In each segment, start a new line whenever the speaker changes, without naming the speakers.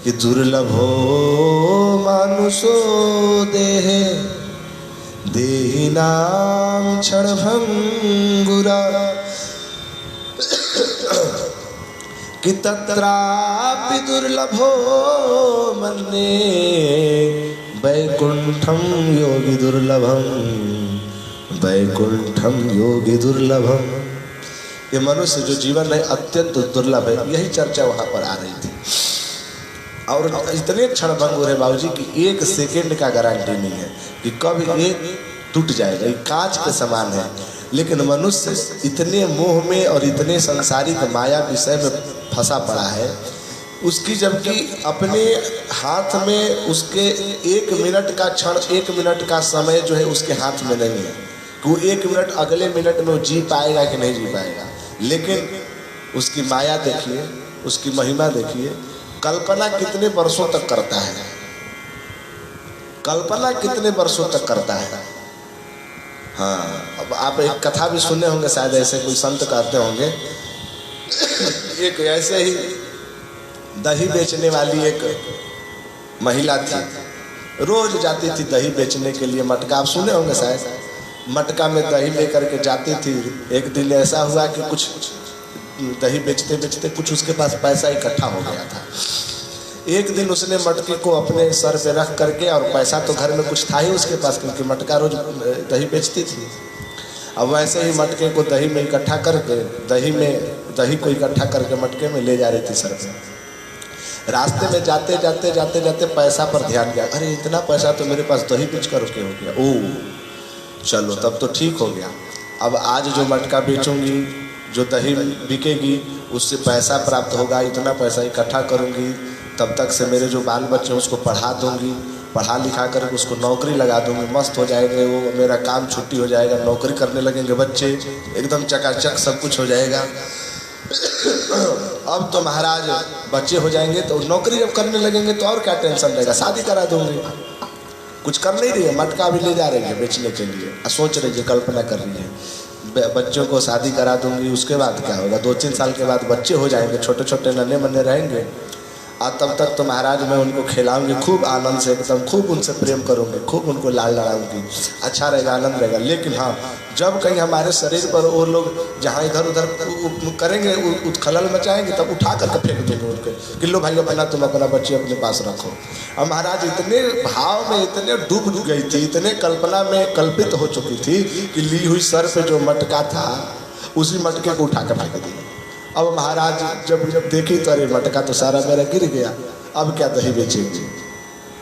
कि दुर्लभो मानुषो देहे देहिनां क्षणभंगुरा कि तत्रापि दुर्लभो मन्ये वैकुंठम योगी दुर्लभम वैकुंठम योगी दुर्लभम। ये मनुष्य जो जीवन है अत्यंत दुर्लभ है, यही चर्चा वहां पर आ रही थी। और इतने क्षणभंगुर है बाबूजी कि एक सेकेंड का गारंटी नहीं है कि कब ये टूट जाएगा, ये कांच के समान है। लेकिन मनुष्य इतने मोह में और इतने संसारिक माया विषय में फंसा पड़ा है, उसकी जबकि अपने हाथ में उसके एक मिनट का क्षण, एक मिनट का समय जो है उसके हाथ में नहीं है कि वो एक मिनट अगले मिनट में वो जी पाएगा कि नहीं जी पाएगा। लेकिन उसकी माया देखिए, उसकी महिमा देखिए। कल्पना कितने वर्षों तक करता है, कल्पना कितने वर्षों तक करता है। हाँ, अब आप एक कथा भी सुने होंगे शायद, ऐसे कोई संत कहते होंगे, एक ऐसे ही दही बेचने वाली एक महिला थी, रोज जाती थी दही बेचने के लिए। मटका आप सुने होंगे शायद, मटका में दही लेकर के जाती थी। एक दिन ऐसा हुआ कि कुछ दही बेचते बेचते कुछ उसके पास पैसा इकट्ठा हो गया था। एक दिन उसने मटके को अपने सर पे रख करके, और पैसा तो घर में कुछ था ही उसके पास क्योंकि मटका रोज दही बेचती थी। अब वैसे ही मटके को दही में इकट्ठा करके, दही को इकट्ठा करके मटके में ले जा रही थी सर पे। रास्ते में जाते जाते जाते जाते पैसा पर ध्यान गया, अरे इतना पैसा तो मेरे पास दही बेच कर हो गया। ओह चलो तब तो ठीक हो गया। अब आज जो मटका बेचूंगी, जो दही बिकेगी, उससे पैसा प्राप्त होगा, इतना पैसा इकट्ठा करूंगी, तब तक से मेरे जो बाल बच्चे हैं उसको पढ़ा दूंगी, पढ़ा लिखा कर उसको नौकरी लगा दूंगी, मस्त हो जाएंगे वो, मेरा काम छुट्टी हो जाएगा, नौकरी करने लगेंगे बच्चे, एकदम चकाचक सब कुछ हो जाएगा। अब तो महाराज बच्चे हो जाएंगे तो नौकरी जब करने लगेंगे तो और क्या टेंशन रहेगा, शादी करा दूंगी। कुछ कर नहीं रही है, मटका भी ले जा रही है बेचने के लिए, सोच रही है, कल्पना कर रही है, बच्चों को शादी करा दूंगी, उसके बाद क्या होगा, 2-3 साल के बाद बच्चे हो जाएंगे, छोटे छोटे नन्हे मन्ने रहेंगे, और तब तक तो महाराज मैं उनको खिलाऊंगी खूब आनंद से, एकदम खूब उनसे प्रेम करूंगी, खूब उनको लाल लड़ाऊंगी, अच्छा रहेगा, आनंद रहेगा। लेकिन हाँ, जब कहीं हमारे शरीर पर वो लोग जहाँ इधर उधर करेंगे, उत्खलल मचाएंगे, तब उठा करके फेंक देंगे उनके कि लो भाई अपना तुम अपना बच्चे अपने पास रखो। और महाराज इतने भाव में, इतने डूब गई थी, इतने कल्पना में कल्पित हो चुकी थी कि ली हुई सर पे जो मटका था उसी मटके को उठा कर फेंक दिया। अब महाराज जब देखी तो अरे मटका तो सारा मेरा गिर गया, अब क्या दही बेचेंगे।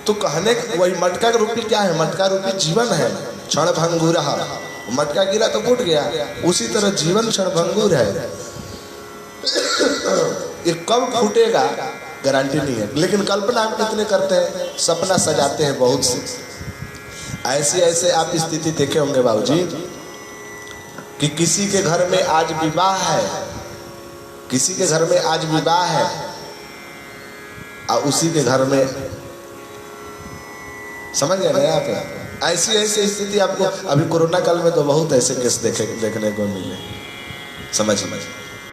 तो कहने वही मटका का रूपी क्या है, मटका रूपी जीवन है, क्षणभंगुर। मटका गिरा तो फूट गया, उसी तरह जीवन क्षणभंगुर है। ये कब फूटेगा गारंटी नहीं है। लेकिन कल्पना हम कितने करते हैं, सपना सजाते हैं बहुत से। ऐसे ऐसे आप स्थिति देखे होंगे बाबूजी कि किसी के घर में आज विवाह है, किसी के घर में आज विवाह है, और उसी के घर में, समझ गए ना आप, ऐसी ऐसी स्थिति आपको अभी कोरोना काल में तो बहुत ऐसे केस देखने को मिले, समझ